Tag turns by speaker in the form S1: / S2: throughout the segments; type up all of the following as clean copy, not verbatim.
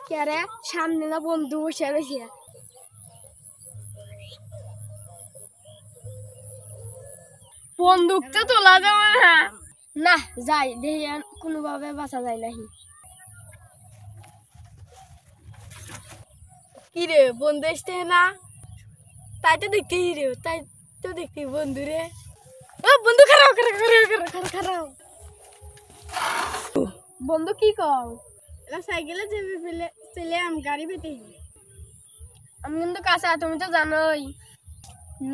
S1: क्या रे सामने ना बंधु बসে রয়েছে বন্দুক তো তোলা যাবে না না যাই দেখি কোনোভাবে বাঁচা যায় নাকি কি রে বন্ধু আসছে না তাই তো দেখতে রে তাই তো দেখতে বন্ধু রে ও বন্ধু খারাপ খারাপ বন্ধু কি কও এটা সাইকেলে যাবে ফেলে চলে গাড়ি পেতে আমি কিন্তু কাঁচা তুমি তো জানোই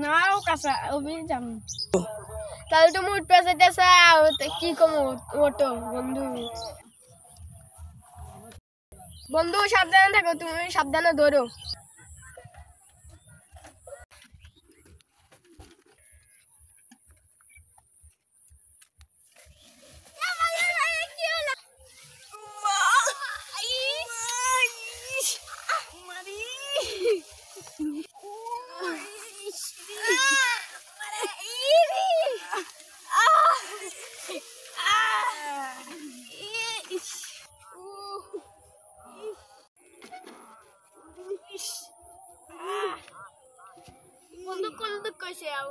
S1: না ও কাঁচা ওবি জানো তাহলে তুমি উঠতে যেতেছে কি কম ওটো বন্ধু বন্ধু সাবধানে থাকো তুমি সাবধানে ধরো বন্ধু কোন দিক কইছে আও